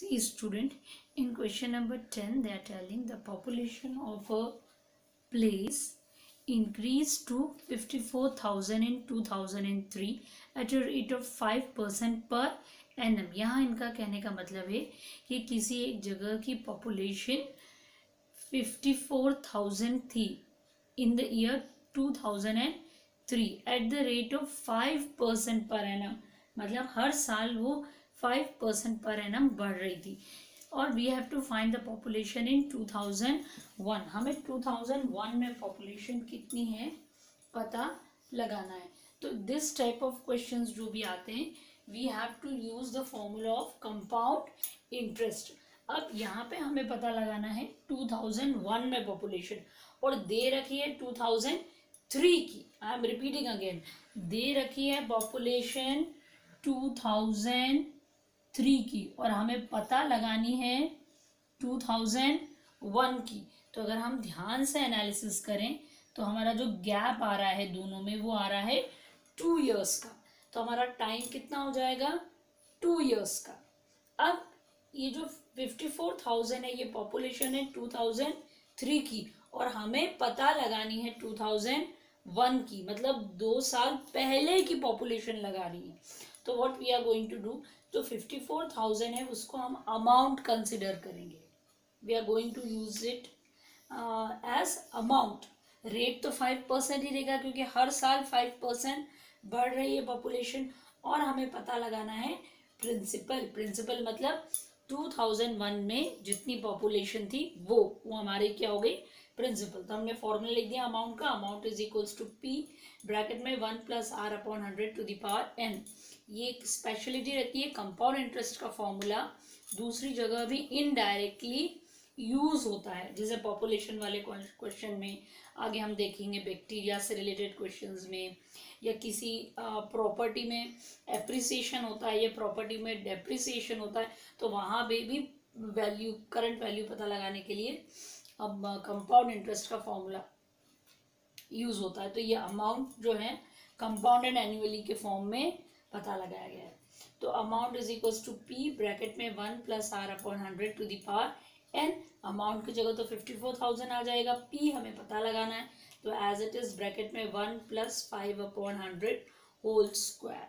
See student, in question number 10 they are telling the population of a place increased to 54,000 in 2003 at a rate of 5% per annum। यहाँ इनका कहने का मतलब है कि किसी एक जगह की पॉपुलेशन 54,000 थी in the year 2003 at the rate of 5% per annum, मतलब हर साल वो 5% पर एनम बढ़ रही थी। और we have to find the population in 2001। हमें 2001 में पॉपुलेशन कितनी है पता लगाना है। तो दिस टाइप ऑफ क्वेश्चंस जो भी आते हैं we have to use the formula of compound interest. अब यहाँ पे हमें पता लगाना है 2001 में पॉपुलेशन, और दे रखी है 2003 की। आई एम रिपीटिंग अगेन, दे रखी है पॉपुलेशन 2003 की और हमें पता लगानी है 2001 की। तो अगर हम ध्यान से एनालिसिस करें तो हमारा जो गैप आ रहा है दोनों में वो आ रहा है 2 years का। तो हमारा टाइम कितना हो जाएगा 2 years का। अब ये जो 54,000 है ये पॉपुलेशन है 2003 की और हमें पता लगानी है 2001 की, मतलब 2 साल पहले की पॉपुलेशन लगानी है। तो what we are going to do, जो 54,000 है उसको हम अमाउंट कंसिडर करेंगे। We are going to use it as amount. Rate तो 5% ही देगा क्योंकि हर साल 5% बढ़ रही है पॉपुलेशन, और हमें पता लगाना है प्रिंसिपल। प्रिंसिपल मतलब 2001 में जितनी पॉपुलेशन थी वो हमारी क्या हो गई प्रिंसिपल। तो हमने फॉर्मूला लिख दिया अमाउंट का। Amount is equals to P bracket में 1 + r/100 to the power n। ये एक स्पेशलिटी रहती है कंपाउंड इंटरेस्ट का फॉर्मूला दूसरी जगह भी इनडायरेक्टली यूज होता है, जैसे पॉपुलेशन वाले क्वेश्चन में आगे हम देखेंगे, बैक्टीरिया से रिलेटेड क्वेश्चंस में, या किसी प्रॉपर्टी में एप्रिसिएशन होता है या प्रॉपर्टी में डेप्रिसिएशन होता है, तो वहाँ पे भी वैल्यू करंट वैल्यू पता लगाने के लिए अब कंपाउंड इंटरेस्ट का फॉर्मूला यूज होता है। तो ये अमाउंट जो है कंपाउंडेड एनुअली के फॉर्म में पता लगाया गया है। तो amount is equals to P bracket में 1 + r/100 to the power n। Amount की जगह तो 54,000 आ जाएगा, p हमें पता लगाना है तो एज इट इज ब्रैकेट में 1 + 5/100 होल स्क्वायर।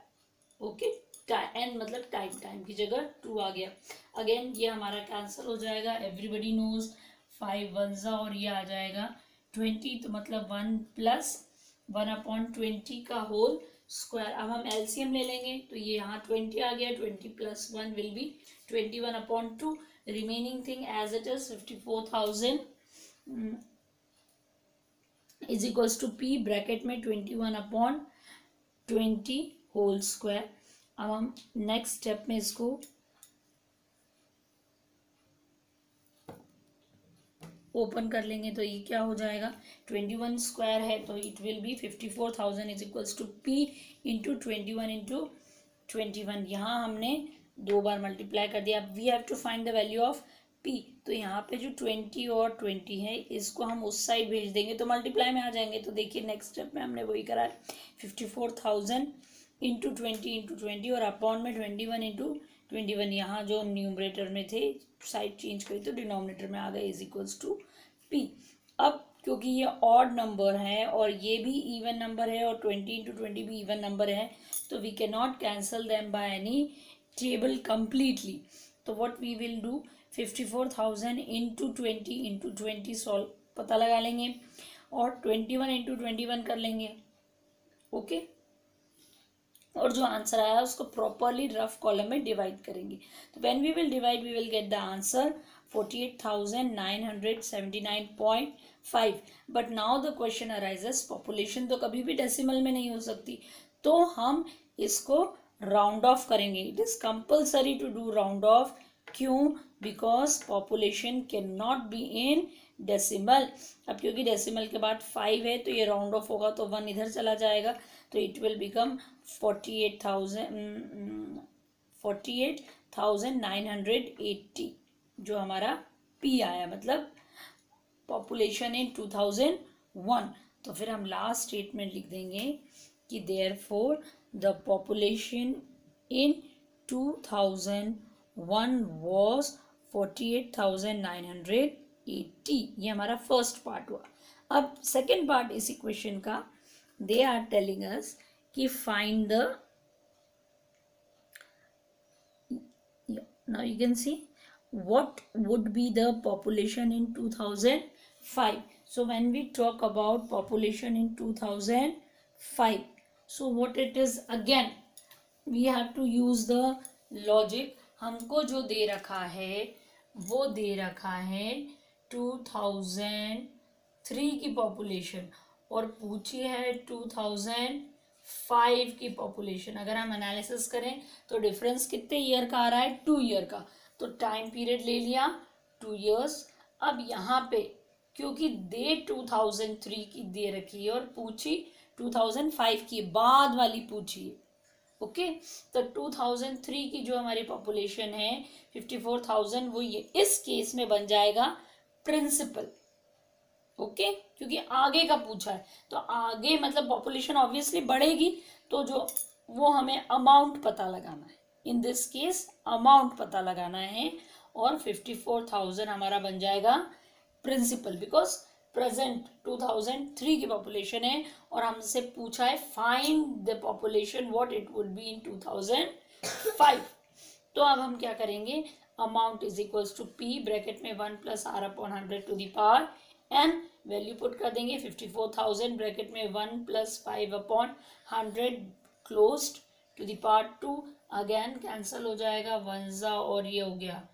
ओके, n मतलब टाइम की जगह 2 आ गया। अगेन ये हमारा कैंसिल हो जाएगा, एवरीबडी नोज 5 1 और ये आ जाएगा 20, तो मतलब 1 + 1/20 का होल स्क्वायर। अब हम एलसीएम ले लेंगे तो ये यहाँ 20 आ गया, 20 + 1 will be 21/2। Remaining thing as it is 54,000 is equals to P bracket में 21/20 होल स्क्वायर। अब हम नेक्स्ट स्टेप में इसको ओपन कर लेंगे तो ये क्या हो जाएगा 21 स्क्वायर है तो it will be 54,000 is equals to P into 21 into 21। यहाँ हमने 2 बार मल्टीप्लाई कर दिया। अब we have to find the value of P. तो यहाँ पे जो 20 और 20 है इसको हम उस साइड भेज देंगे तो मल्टीप्लाई में आ जाएंगे। तो देखिए नेक्स्ट स्टेप में हमने वही करा है 54,000 इंटू 20 और अपॉन में 21 इंटू 21। यहाँ जो न्यूमरेटर में थे साइड चेंज करी तो डिनोमिनेटर में आ गए इज इक्वल्स टू पी। अब क्योंकि ये ऑड नंबर है और ये भी इवन नंबर है और 20 इंटू 20 भी इवन नंबर है तो we can not cancel them by any table completely. तो what we will do 54,000 into 20 solve पता लगा लेंगे और 21 इंटू 21 कर लेंगे। ओके, और जो आंसर आया उसको प्रॉपरली रफ कॉलम में डिवाइड करेंगे। तो when we will divide we will get the answer 48,979.5। But now the question arises, population तो कभी भी डेसिमल में नहीं हो सकती तो हम इसको राउंड ऑफ करेंगे। It is compulsory to do round off. क्यों? Because population can not be in decimal. अब क्योंकि डेसिमल के बाद 5 है तो ये राउंड ऑफ होगा तो 1 इधर चला जाएगा तो इट विल बिकम 48,980 जो हमारा पी आया, मतलब पॉपुलेशन इन 2001। तो फिर हम लास्ट स्टेटमेंट लिख देंगे कि therefore the population in 2001 one was 48,980। ये हमारा फर्स्ट पार्ट हुआ। अब सेकेंड पार्ट इस इक्वेशन का, दे आर टेलिंग अस कि find the, now you can see what would be the population in 2005. So when we talk about population in 2005, so what it is, again we have to use the logic. हमको जो दे रखा है वो दे रखा है 2003 की population और पूछी है 2005 की पॉपुलेशन। अगर हम एनालिसिस करें तो डिफरेंस कितने ईयर का आ रहा है, 2 ईयर का। तो टाइम पीरियड ले लिया 2 इयर्स। अब यहाँ पे क्योंकि दे 2003 की दे रखी है और पूछी 2005 की, बाद वाली पूछी है, ओके। तो 2003 की जो हमारी पॉपुलेशन है 54,000, वो ये इस केस में बन जाएगा प्रिंसिपल, ओके, क्योंकि आगे का पूछा है। तो आगे मतलब पॉपुलेशन ऑब्वियसली बढ़ेगी, तो जो वो हमें अमाउंट पता लगाना है, इन दिस केस अमाउंट पता लगाना है, और 54,000 हमारा बन जाएगा प्रिंसिपल, बिकॉज प्रेजेंट 2003 की पॉपुलेशन है और हमसे पूछा है find the population what it would be in 2005। तो अब हम क्या करेंगे, amount is equals to P bracket में 1 + r/100 to the power n, value put कर देंगे 54,000 ब्रैकेट में 1 + 5/100 closed to the power 2, again cancel हो जाएगा 1 ज़ा और ये हो गया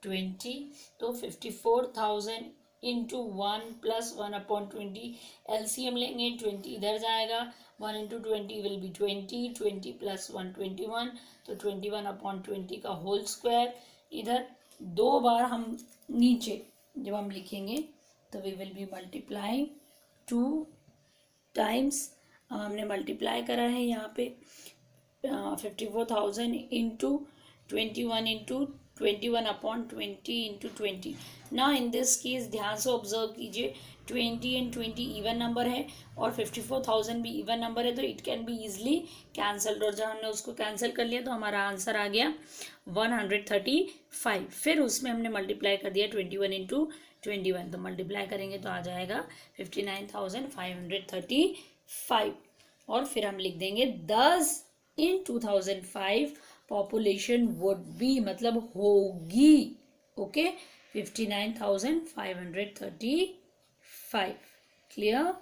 20। तो 54,000 इंटू 1 + 1/20, एलसीएम लेंगे 20 इधर जाएगा, 1 × 20 विल बी 20, 20 + 1 21, तो 21/20 का होल स्क्वायर। इधर 2 बार हम नीचे जब हम लिखेंगे तो we will be multiply 2 times, हमने मल्टीप्लाई करा है यहाँ पे 54,000 इंटू 21 इंटू 21/20 इंटू 20। ना इन दिस केस ध्यान से ऑब्जर्व कीजिए 20 एंड 20 इवन नंबर है और 54,000 भी इवन नंबर है, तो it can be easily cancelled, और जब हमने उसको कैंसिल कर लिया तो हमारा आंसर आ गया 135। फिर उसमें हमने मल्टीप्लाई कर दिया 21 इंटू 21, तो मल्टीप्लाई करेंगे तो आ जाएगा 59,535, और फिर हम लिख देंगे 10 इन 2005 पॉपुलेशन वुड बी, मतलब होगी, ओके, 59,535। क्लियर?